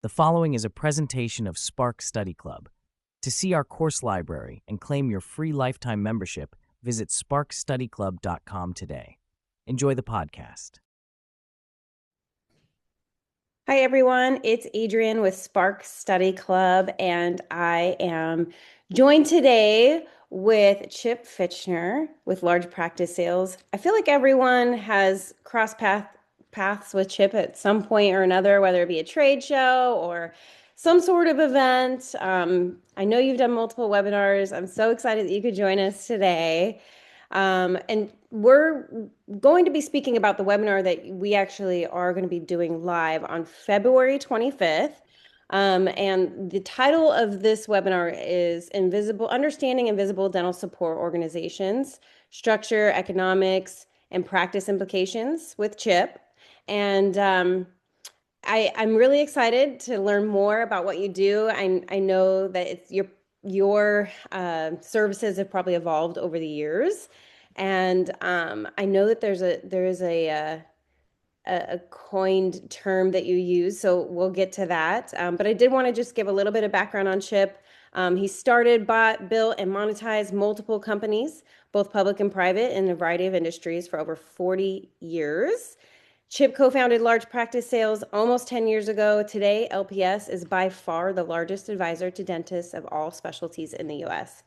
The following is a presentation of Spark Study Club. To see our course library and claim your free lifetime membership, visit sparkstudyclub.com today. Enjoy the podcast. Hi, everyone. It's Adrienne with Spark Study Club, and I am joined today with Chip Fichtner with Large Practice Sales. I feel like everyone has crossed paths with Chip at some point or another, whether it be a trade show or some sort of event. I know you've done multiple webinars. I'm so excited that you could join us today. And we're going to be speaking about the webinar that we actually are going to be doing live on February 25th. And the title of this webinar is Understanding Invisible Dental Support Organizations, Structure, Economics, and Practice Implications with Chip. And I'm really excited to learn more about what you do. I know that it's your services have probably evolved over the years, and I know that there is a coined term that you use, so we'll get to that. But I did want to just give a little bit of background on Chip. He started, bought, built, and monetized multiple companies, both public and private, in a variety of industries for over 40 years. Chip co-founded Large Practice Sales almost 10 years ago. Today, LPS is by far the largest advisor to dentists of all specialties in the U.S.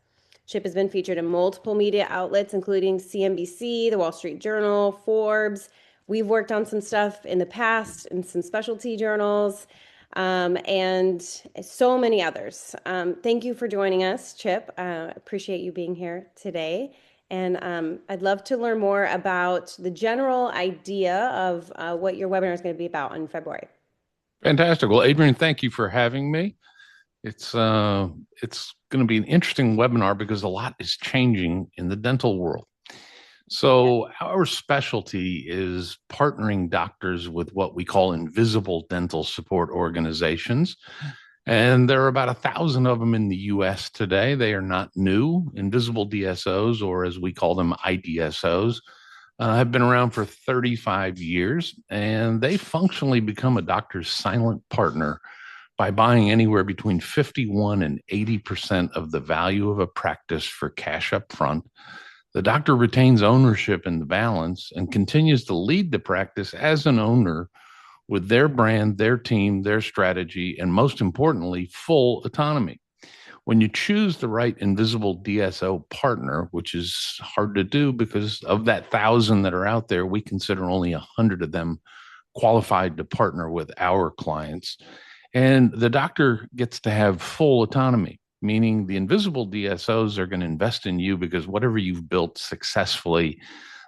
Chip has been featured in multiple media outlets, including CNBC, The Wall Street Journal, Forbes. We've worked on some stuff in the past in some specialty journals, and so many others. Thank you for joining us, Chip. Appreciate you being here today. And I'd love to learn more about the general idea of what your webinar is going to be about in February. Fantastic. Well, Adrienne, thank you for having me. It's going to be an interesting webinar because a lot is changing in the dental world. So our specialty is partnering doctors with what we call invisible dental support organizations. And there are about 1,000 of them in the US today. They are not new. Invisible DSOs, or as we call them, IDSOs, have been around for 35 years, and they functionally become a doctor's silent partner by buying anywhere between 51 and 80% of the value of a practice for cash up front. The doctor retains ownership in the balance and continues to lead the practice as an owner with their brand, their team, their strategy, and most importantly, full autonomy. When you choose the right invisible DSO partner, which is hard to do because of that 1,000 that are out there, we consider only 100 of them qualified to partner with our clients. And the doctor gets to have full autonomy, meaning the invisible DSOs are going to invest in you because whatever you've built successfully,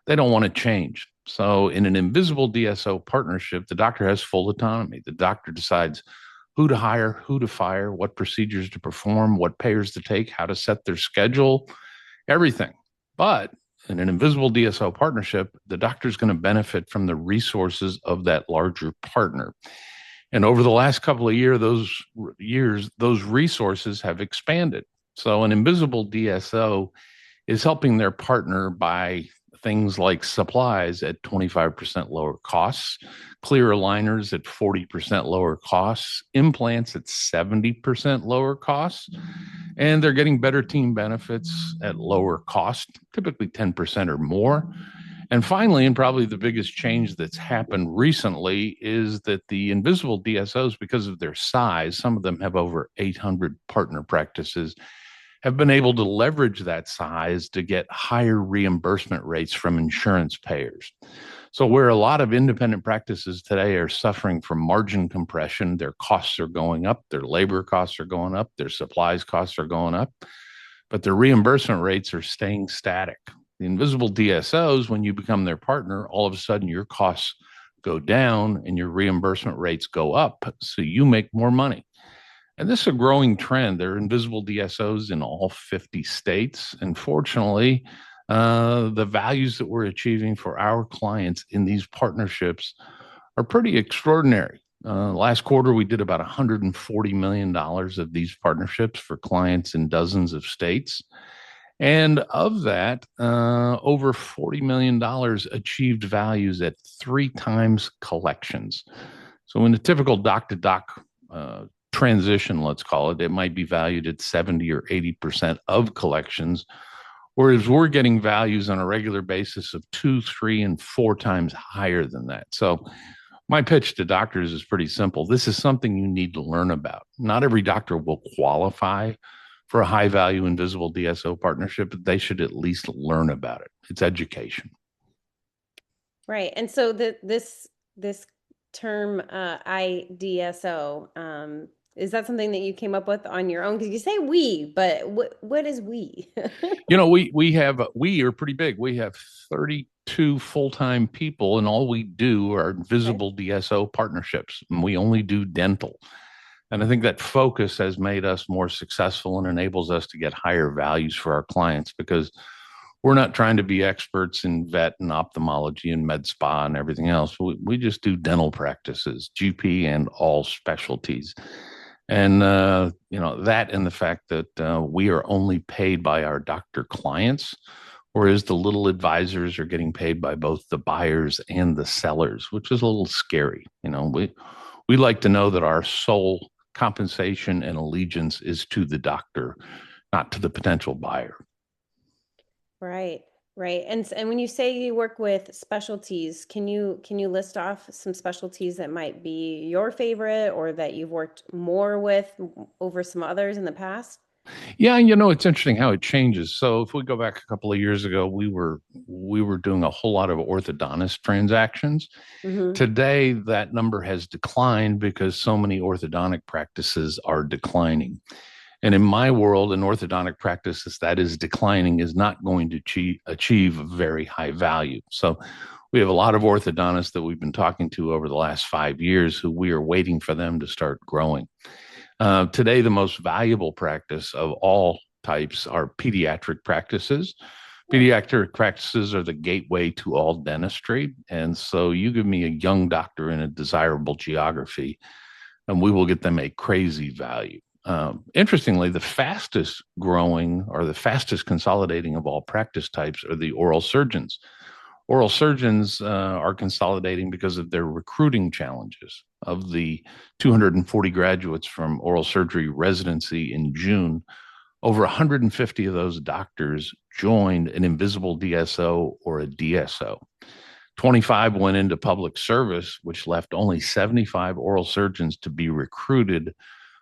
they don't want to change. So in an invisible DSO partnership, the doctor has full autonomy. The doctor decides who to hire, who to fire, what procedures to perform, what payers to take, how to set their schedule, everything. But in an invisible DSO partnership, the doctor is going to benefit from the resources of that larger partner. And over the last couple of years, those resources have expanded. So an invisible DSO is helping their partner by things like supplies at 25% lower costs, clear aligners at 40% lower costs, implants at 70% lower costs, and they're getting better team benefits at lower cost, typically 10% or more. And finally, and probably the biggest change that's happened recently, is that the invisible DSOs, because of their size, some of them have over 800 partner practices, have been able to leverage that size to get higher reimbursement rates from insurance payers. So where a lot of independent practices today are suffering from margin compression, their costs are going up, their labor costs are going up, their supplies costs are going up, but their reimbursement rates are staying static. The invisible DSOs, when you become their partner, all of a sudden your costs go down and your reimbursement rates go up, so you make more money. And this is a growing trend. There are invisible DSOs in all 50 states. And fortunately, the values that we're achieving for our clients in these partnerships are pretty extraordinary. Last quarter, we did about $140 million of these partnerships for clients in dozens of states. And of that, over $40 million achieved values at 3 times collections. So in a typical doc-to-doc transition, let's call it, it might be valued at 70 or 80% of collections, whereas we're getting values on a regular basis of 2, 3, and 4 times higher than that. So my pitch to doctors is pretty simple. This is something you need to learn about. Not every doctor will qualify for a high value invisible DSO partnership, but they should at least learn about it. It's education. Right. And so this term IDSO, is that something that you came up with on your own? Because you say we, but what is we? We are pretty big. We have 32 full-time people, and all we do are visible DSO partnerships, and we only do dental. And I think that focus has made us more successful and enables us to get higher values for our clients, because we're not trying to be experts in vet and ophthalmology and med spa and everything else. We just do dental practices, GP and all specialties. And, that and the fact that we are only paid by our doctor clients, whereas the little advisors are getting paid by both the buyers and the sellers, which is a little scary. We like to know that our sole compensation and allegiance is to the doctor, not to the potential buyer. Right, right. And when you say you work with specialties, can you list off some specialties that might be your favorite or that you've worked more with over some others in the past? Yeah, it's interesting how it changes. So if we go back a couple of years ago, we were doing a whole lot of orthodontist transactions. Mm-hmm. Today, that number has declined because so many orthodontic practices are declining. And in my world, an orthodontic practice that is declining is not going to achieve very high value. So we have a lot of orthodontists that we've been talking to over the last 5 years who we are waiting for them to start growing. Today, the most valuable practice of all types are pediatric practices. Pediatric practices are the gateway to all dentistry. And so you give me a young doctor in a desirable geography, and we will get them a crazy value. Interestingly, the fastest growing or the fastest consolidating of all practice types are the oral surgeons. Oral surgeons are consolidating because of their recruiting challenges. Of the 240 graduates from oral surgery residency in June, over 150 of those doctors joined an invisible DSO or a DSO. 25 went into public service, which left only 75 oral surgeons to be recruited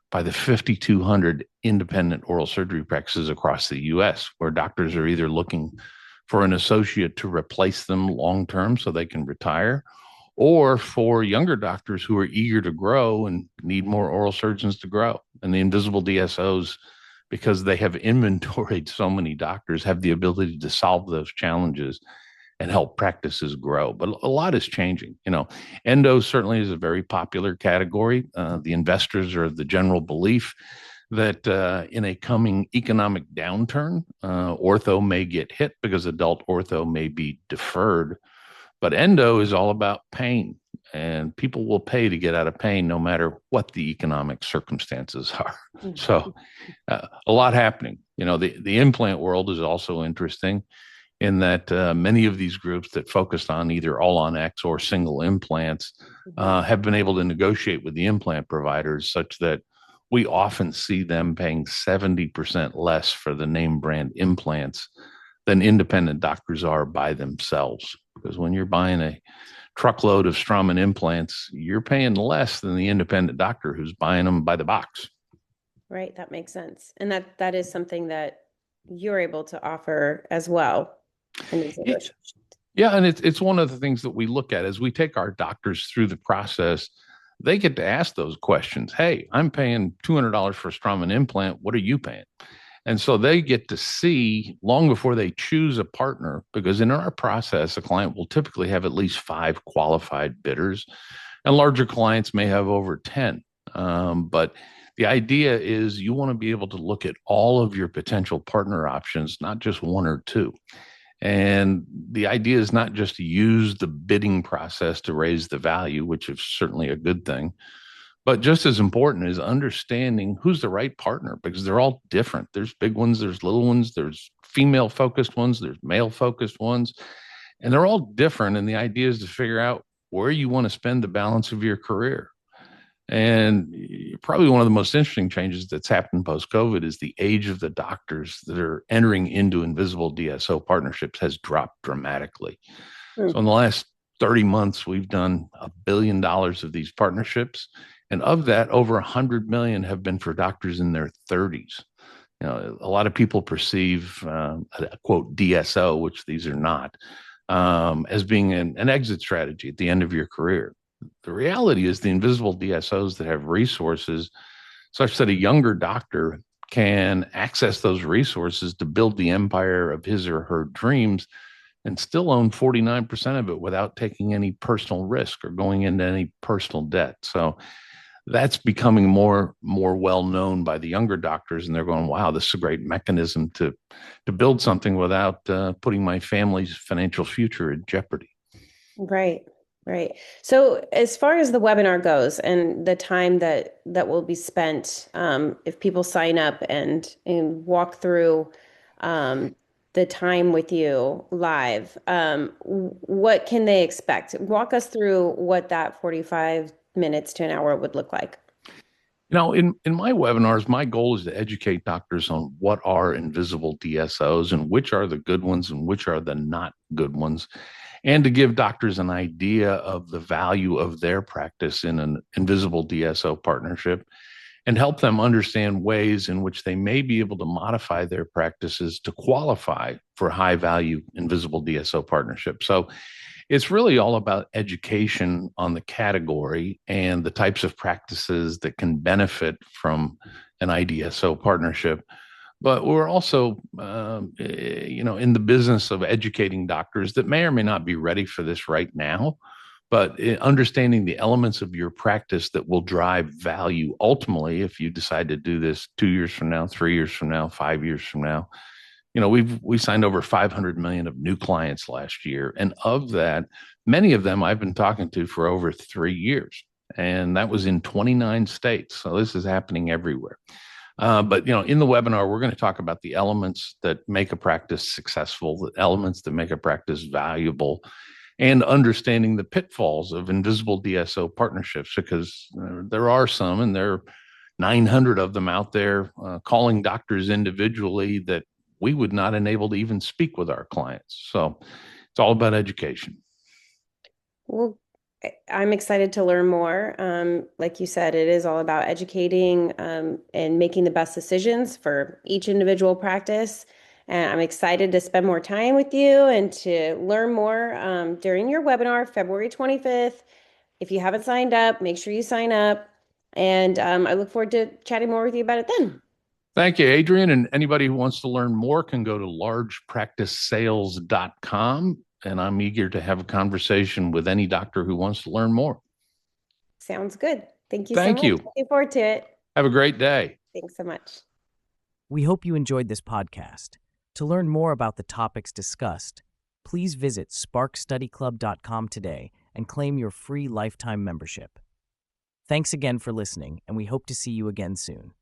by the 5,200 independent oral surgery practices across the U.S., where doctors are either looking for an associate to replace them long-term so they can retire, or for younger doctors who are eager to grow and need more oral surgeons to grow. And the invisible DSOs, because they have inventoried so many doctors, have the ability to solve those challenges and help practices grow. But a lot is changing. Endo certainly is a very popular category. The investors are of the general belief that in a coming economic downturn, ortho may get hit because adult ortho may be deferred. But endo is all about pain, and people will pay to get out of pain no matter what the economic circumstances are. Mm-hmm. So a lot happening. The implant world is also interesting in that many of these groups that focused on either all-on-X or single implants have been able to negotiate with the implant providers such that we often see them paying 70% less for the name brand implants than independent doctors are by themselves. Because when you're buying a truckload of Straumann implants, you're paying less than the independent doctor who's buying them by the box. Right, that makes sense. And that is something that you're able to offer as well in these negotiations. Yeah, and it's one of the things that we look at as we take our doctors through the process. They get to ask those questions. Hey, I'm paying $200 for a Straumann implant. What are you paying? And so they get to see long before they choose a partner, because in our process, a client will typically have at least 5 qualified bidders, and larger clients may have over 10. But the idea is you want to be able to look at all of your potential partner options, not just 1 or 2. And the idea is not just to use the bidding process to raise the value, which is certainly a good thing, but just as important is understanding who's the right partner, because they're all different. There's big ones, there's little ones, there's female-focused ones, there's male-focused ones, and they're all different. And the idea is to figure out where you want to spend the balance of your career. And probably one of the most interesting changes that's happened post-COVID is the age of the doctors that are entering into invisible DSO partnerships has dropped dramatically. So in the last 30 months, we've done $1 billion of these partnerships. And of that, over 100 million have been for doctors in their 30s. A lot of people perceive a quote DSO, which these are not, as being an exit strategy at the end of your career. The reality is the invisible DSOs that have resources such that a younger doctor can access those resources to build the empire of his or her dreams and still own 49% of it without taking any personal risk or going into any personal debt. So that's becoming more well known by the younger doctors, and they're going, wow, this is a great mechanism to build something without putting my family's financial future in jeopardy. Right, right. So as far as the webinar goes and the time that will be spent, if people sign up and walk through the time with you live, what can they expect? Walk us through what that 45 minutes to an hour would look like. In my webinars, my goal is to educate doctors on what are invisible DSOs and which are the good ones and which are the not good ones, and to give doctors an idea of the value of their practice in an invisible DSO partnership and help them understand ways in which they may be able to modify their practices to qualify for high value invisible DSO partnership. So it's really all about education on the category and the types of practices that can benefit from an IDSO partnership. But we're also, in the business of educating doctors that may or may not be ready for this right now, but understanding the elements of your practice that will drive value ultimately if you decide to do this 2 years from now, 3 years from now, 5 years from now. We signed over 500 million of new clients last year. And of that, many of them I've been talking to for over 3 years. And that was in 29 states. So this is happening everywhere. But in the webinar, we're going to talk about the elements that make a practice successful, the elements that make a practice valuable, and understanding the pitfalls of invisible DSO partnerships, because there are some, and there are 900 of them out there calling doctors individually that we would not enable to even speak with our clients. So it's all about education. Well, I'm excited to learn more. Like you said, it is all about educating and making the best decisions for each individual practice. And I'm excited to spend more time with you and to learn more during your webinar, February 25th. If you haven't signed up, make sure you sign up. And I look forward to chatting more with you about it then. Thank you, Adrienne. And anybody who wants to learn more can go to largepracticesales.com. And I'm eager to have a conversation with any doctor who wants to learn more. Sounds good. Thank you so Thank much. you. Looking forward to it. Have a great day. Thanks so much. We hope you enjoyed this podcast. To learn more about the topics discussed, please visit sparkstudyclub.com today and claim your free lifetime membership. Thanks again for listening, and we hope to see you again soon.